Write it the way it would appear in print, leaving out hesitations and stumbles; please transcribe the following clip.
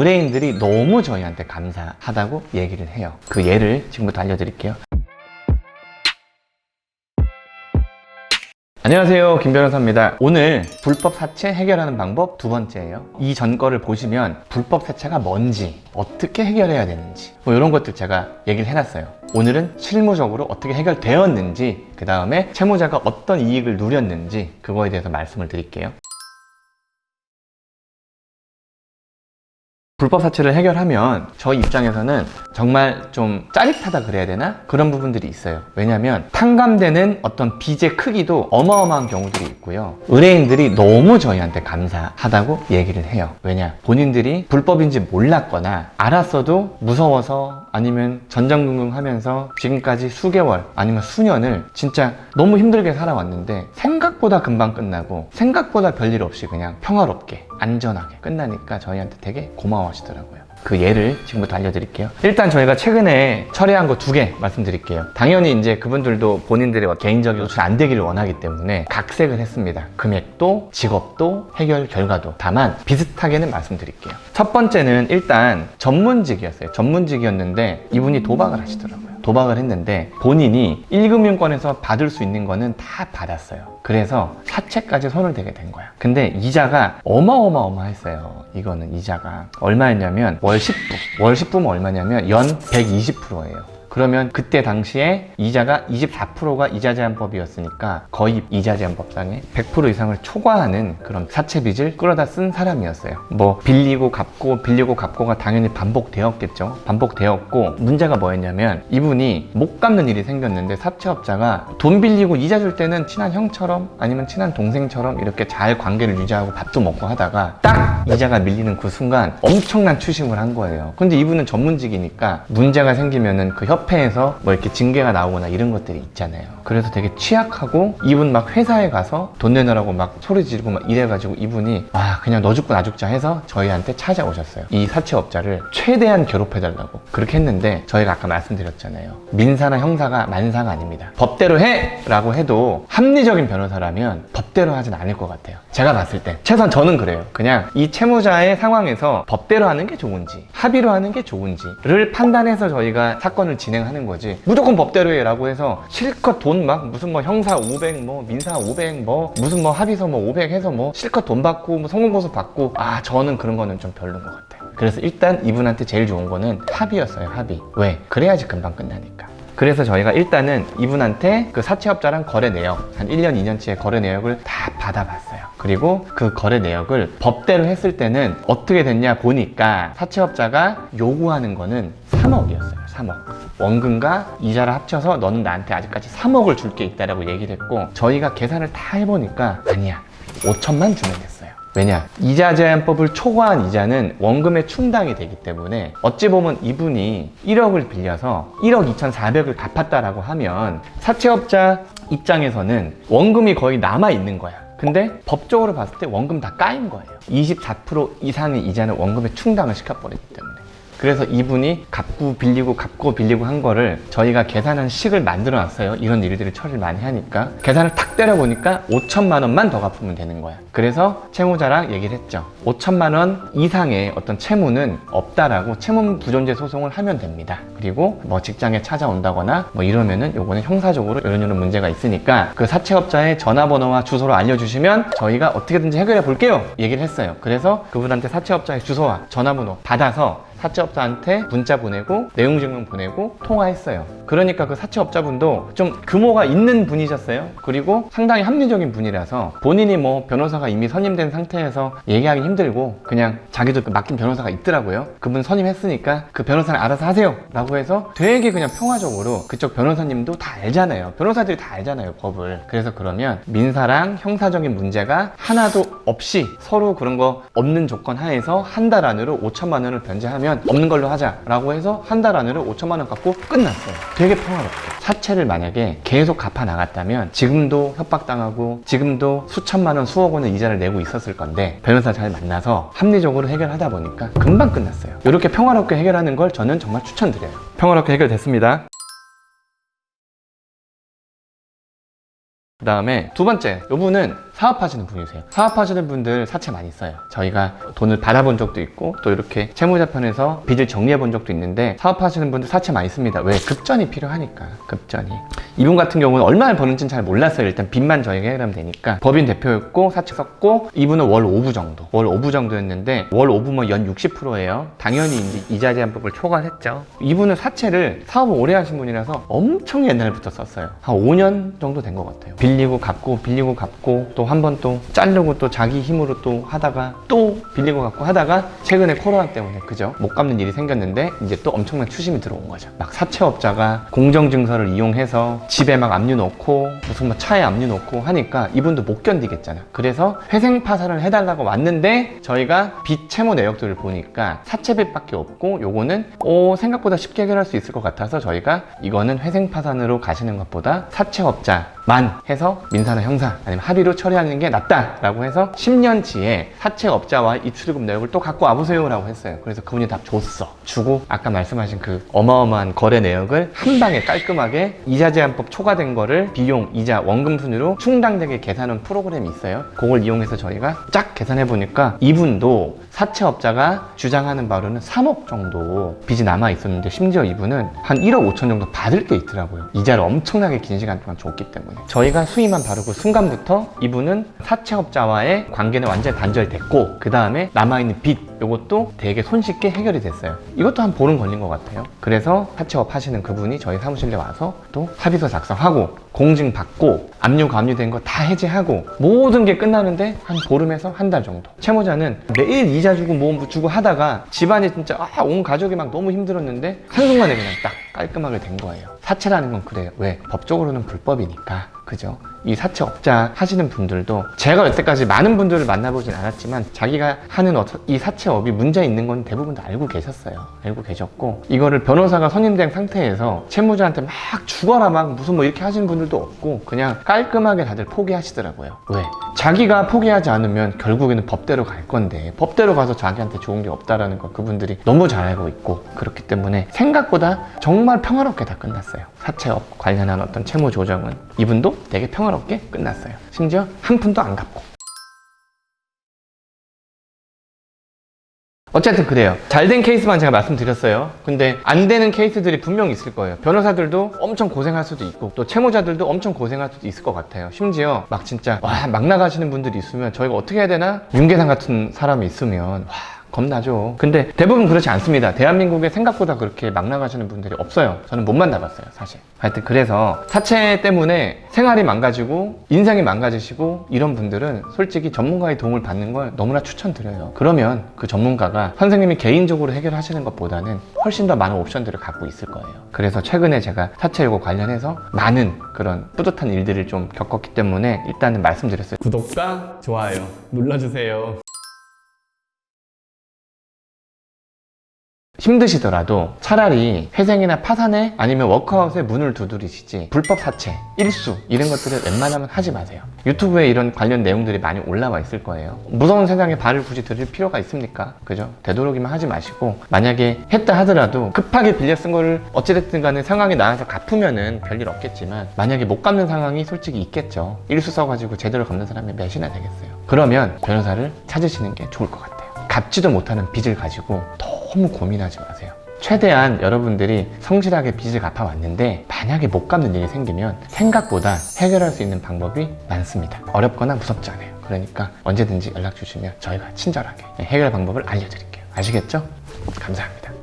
의뢰인들이 너무 저희한테 감사하다고 얘기를 해요. 그 예를 지금부터 알려드릴게요. 안녕하세요, 김 변호사입니다. 오늘 불법 사채 해결하는 방법 두 번째예요. 이 전 거를 보시면 불법 사채가 뭔지, 어떻게 해결해야 되는지 이런 것들 제가 얘기를 해놨어요. 오늘은 실무적으로 어떻게 해결되었는지, 그 다음에 채무자가 어떤 이익을 누렸는지 그거에 대해서 말씀을 드릴게요. 불법 사채를 해결하면 저희 입장에서는 정말 좀 짜릿하다 그래야 되나? 그런 부분들이 있어요. 왜냐하면 탕감되는 어떤 빚의 크기도 어마어마한 경우들이 있고요. 의뢰인들이 너무 저희한테 감사하다고 얘기를 해요. 왜냐? 본인들이 불법인지 몰랐거나 알았어도 무서워서 아니면 전전긍긍하면서 지금까지 수개월 아니면 수년을 진짜 너무 힘들게 살아왔는데 생각보다 금방 끝나고 생각보다 별일 없이 그냥 평화롭게 안전하게 끝나니까 저희한테 되게 고마워하시더라고요. 그 예를 지금부터 알려드릴게요. 일단 저희가 최근에 철회한 거 2개 말씀드릴게요. 당연히 이제 그분들도 본인들의 개인적인 노출 안 되기를 원하기 때문에 각색을 했습니다. 금액도, 직업도, 해결 결과도. 다만 비슷하게는 말씀드릴게요. 첫 번째는 일단 전문직이었어요. 전문직이었는데 이분이 도박을 하시더라고요. 도박을 했는데 본인이 1금융권에서 받을 수 있는 거는 다 받았어요. 그래서 사채까지 손을 대게 된 거야. 근데 이자가 어마어마했어요. 이거는 이자가 얼마였냐면 월 10부. 월 10부면 얼마냐면 연 120%예요. 그러면 그때 당시에 이자가 24%가 이자제한법이었으니까 거의 이자제한법상에 100% 이상을 초과하는 그런 사채빚을 끌어다 쓴 사람이었어요. 뭐 빌리고 갚고가 당연히 반복되었겠죠. 반복되었고 문제가 뭐였냐면 이분이 못 갚는 일이 생겼는데 사채업자가 돈 빌리고 이자 줄 때는 친한 형처럼 아니면 친한 동생처럼 이렇게 잘 관계를 유지하고 밥도 먹고 하다가 딱 이자가 밀리는 그 순간 엄청난 추심을 한 거예요. 근데 이분은 전문직이니까 문제가 생기면은 그 협회에서 뭐 이렇게 징계가 나오거나 이런 것들이 있잖아요. 그래서 되게 취약하고 이분 막 회사에 가서 돈 내놓으라고 막 소리 지르고 막 이래가지고 이분이 그냥 너 죽고 나 죽자 해서 저희한테 찾아오셨어요. 이 사채업자를 최대한 괴롭혀달라고 그렇게 했는데 저희가 아까 말씀드렸잖아요. 민사나 형사가 만사가 아닙니다. 법대로 해! 라고 해도 합리적인 변호사라면 법대로 하진 않을 것 같아요. 제가 봤을 때 최소한 저는 그래요. 그냥 이 채무자의 상황에서 법대로 하는 게 좋은지 합의로 하는 게 좋은지를 판단해서 저희가 사건을 진행하는 거지 무조건 법대로 해 라고 해서 실컷 돈 막 무슨 뭐 형사 500 뭐 민사 500 뭐 무슨 뭐 합의서 뭐 500 해서 뭐 실컷 돈 받고 뭐 성공고소 받고 저는 그런 거는 좀 별로인 것 같아요. 그래서 일단 이분한테 제일 좋은 거는 합의였어요. 합의. 왜? 그래야지 금방 끝나니까. 그래서 저희가 일단은 이분한테 그 사채업자랑 거래 내역 한 1년 2년치의 거래 내역을 다 받아봤어요. 그리고 그 거래 내역을 법대로 했을 때는 어떻게 됐냐 보니까 사채업자가 요구하는 거는 3억이었어요. 3억. 원금과 이자를 합쳐서 너는 나한테 아직까지 3억을 줄 게 있다라고 얘기를 했고 저희가 계산을 다 해보니까 아니야. 5천만 주면 됐어요. 왜냐? 이자제한법을 초과한 이자는 원금에 충당이 되기 때문에 어찌 보면 이분이 1억을 빌려서 1억 2,400을 갚았다라고 하면 사채업자 입장에서는 원금이 거의 남아 있는 거야. 근데 법적으로 봤을 때 원금 다 까인 거예요. 24% 이상의 이자는 원금에 충당을 시켜버리기 때문에. 그래서 이분이 갚고 빌리고 한 거를 저희가 계산한 식을 만들어 놨어요. 이런 일들을 처리를 많이 하니까 계산을 탁 때려보니까 5천만 원만 더 갚으면 되는 거야. 그래서 채무자랑 얘기를 했죠. 5천만 원 이상의 어떤 채무는 없다라고 채무 부존재 소송을 하면 됩니다. 그리고 뭐 직장에 찾아온다거나 뭐 이러면은 요거는 형사적으로 이런 문제가 있으니까 그 사채업자의 전화번호와 주소를 알려주시면 저희가 어떻게든지 해결해 볼게요 얘기를 했어요. 그래서 그분한테 사채업자의 주소와 전화번호 받아서 사채업자한테 문자 보내고 내용 증명 보내고 통화했어요. 그러니까 그 사채업자분도 좀 규모가 있는 분이셨어요. 그리고 상당히 합리적인 분이라서 본인이 뭐 변호사가 이미 선임된 상태에서 얘기하기 힘들고 그냥 자기도 맡긴 변호사가 있더라고요. 그분 선임했으니까 그 변호사는 알아서 하세요 라고 해서 되게 그냥 평화적으로 그쪽 변호사님도 다 알잖아요. 변호사들이 다 알잖아요, 법을. 그래서 그러면 민사랑 형사적인 문제가 하나도 없이 서로 그런 거 없는 조건 하에서 한 달 안으로 5천만 원을 변제하면 없는 걸로 하자라고 해서 한 달 안으로 5천만 원 갚고 끝났어요. 되게 평화롭게. 사채를 만약에 계속 갚아 나갔다면 지금도 협박당하고 지금도 수천만 원, 수억 원의 이자를 내고 있었을 건데 변호사 잘 만나서 합리적으로 해결하다 보니까 금방 끝났어요. 이렇게 평화롭게 해결하는 걸 저는 정말 추천드려요. 평화롭게 해결됐습니다. 그 다음에 두 번째, 이분은 사업하시는 분이세요. 사업하시는 분들 사채 많이 써요. 저희가 돈을 받아본 적도 있고 또 이렇게 채무자 편에서 빚을 정리해 본 적도 있는데 사업하시는 분들 사채 많이 씁니다. 왜? 급전이 필요하니까. 급전이. 이분 같은 경우는 얼마를 버는지는 잘 몰랐어요. 일단 빚만 저희가 해결하면 되니까. 법인 대표였고 사채 썼고 이분은 월 5부 정도. 월 5부 정도였는데 월 5부면 연 60%예요. 당연히 이제 이자 제한법을 초과했죠. 이분은 사채를 사업을 오래 하신 분이라서 엄청 옛날부터 썼어요. 한 5년 정도 된 것 같아요. 빌리고 갚고 또 한 번 또 자르고 또 자기 힘으로 또 하다가 또 빌리고 갚고 하다가 최근에 코로나 때문에 그죠? 못 갚는 일이 생겼는데 이제 또 엄청난 추심이 들어온 거죠. 막 사채업자가 공정증서를 이용해서 집에 막 압류 넣고 무슨 뭐 차에 압류 넣고 하니까 이분도 못 견디겠잖아. 그래서 회생 파산을 해달라고 왔는데 저희가 빚 채무 내역들을 보니까 사채빚밖에 없고 요거는 생각보다 쉽게 해결할 수 있을 것 같아서 저희가 이거는 회생 파산으로 가시는 것보다 사채업자만 해서 민사나 형사 아니면 합의로 처리하는 게 낫다라고 해서 10년치에 사채업자와 입출금 내역을 또 갖고 와보세요 라고 했어요. 그래서 그분이 다 주고 아까 말씀하신 그 어마어마한 거래 내역을 한 방에 깔끔하게 이자 제한법 초과된 거를 비용, 이자, 원금 순위로 충당되게 계산한 프로그램이 있어요. 그걸 이용해서 저희가 쫙 계산해 보니까 이분도 사채업자가 주장하는 바로는 3억 정도 빚이 남아 있었는데 심지어 이분은 한 1억 5천 정도 받을 게 있더라고요. 이자를 엄청나게 긴 시간 동안 줬기 때문에 저희가 수위만 바르고 순간부터 이분은 사채업자와의 관계는 완전히 단절됐고 그 다음에 남아있는 빚 이것도 되게 손쉽게 해결이 됐어요. 이것도 한 보름 걸린 것 같아요. 그래서 사채업 하시는 그분이 저희 사무실에 와서 또 합의서 작성하고 공증 받고 압류 감류된 거 다 해지하고 모든 게 끝나는데 한 보름에서 한 달 정도. 채무자는 매일 이자 주고 뭐 주고 하다가 집안이 진짜 온 가족이 막 너무 힘들었는데 한순간에 그냥 딱 깔끔하게 된 거예요. 사채라는 건 그래요. 왜? 법적으로는 불법이니까. 그죠? 이 사채업자 하시는 분들도 제가 여태까지 많은 분들을 만나보진 않았지만 자기가 하는 이 사채업이 문제 있는 건 대부분 다 알고 계셨어요. 알고 계셨고 이거를 변호사가 선임된 상태에서 채무자한테 막 죽어라 막 무슨 뭐 이렇게 하시는 분들도 없고 그냥 깔끔하게 다들 포기하시더라고요. 왜? 자기가 포기하지 않으면 결국에는 법대로 갈 건데 법대로 가서 자기한테 좋은 게 없다라는 걸 그분들이 너무 잘 알고 있고 그렇기 때문에 생각보다 정말 평화롭게 다 끝났어요. 사채업 관련한 어떤 채무 조정은 이분도 되게 평화롭게 끝났어요. 심지어 한 푼도 안 갚고. 어쨌든 그래요. 잘된 케이스만 제가 말씀드렸어요. 근데 안 되는 케이스들이 분명 있을 거예요. 변호사들도 엄청 고생할 수도 있고 또 채무자들도 엄청 고생할 수도 있을 것 같아요. 심지어 막 진짜 막 나가시는 분들이 있으면 저희가 어떻게 해야 되나? 윤계상 같은 사람이 있으면 겁나죠. 근데 대부분 그렇지 않습니다. 대한민국에 생각보다 그렇게 막 나가시는 분들이 없어요. 저는 못 만나봤어요, 사실. 하여튼 그래서 사채 때문에 생활이 망가지고 인생이 망가지시고 이런 분들은 솔직히 전문가의 도움을 받는 걸 너무나 추천드려요. 그러면 그 전문가가 선생님이 개인적으로 해결하시는 것보다는 훨씬 더 많은 옵션들을 갖고 있을 거예요. 그래서 최근에 제가 사채 요구 관련해서 많은 그런 뿌듯한 일들을 좀 겪었기 때문에 일단은 말씀드렸어요. 구독과 좋아요 눌러주세요. 힘드시더라도 차라리 회생이나 파산에 아니면 워크아웃에 문을 두드리시지 불법 사채, 일수 이런 것들을 웬만하면 하지 마세요. 유튜브에 이런 관련 내용들이 많이 올라와 있을 거예요. 무서운 세상에 발을 굳이 들일 필요가 있습니까? 그죠? 되도록이면 하지 마시고 만약에 했다 하더라도 급하게 빌려 쓴 거를 어찌됐든 간에 상황이 나와서 갚으면은 별일 없겠지만 만약에 못 갚는 상황이 솔직히 있겠죠. 일수 써가지고 제대로 갚는 사람이 몇이나 되겠어요. 그러면 변호사를 찾으시는 게 좋을 것 같아요. 갚지도 못하는 빚을 가지고 너무 고민하지 마세요. 최대한 여러분들이 성실하게 빚을 갚아왔는데 만약에 못 갚는 일이 생기면 생각보다 해결할 수 있는 방법이 많습니다. 어렵거나 무섭지 않아요. 그러니까 언제든지 연락 주시면 저희가 친절하게 해결 방법을 알려드릴게요. 아시겠죠? 감사합니다.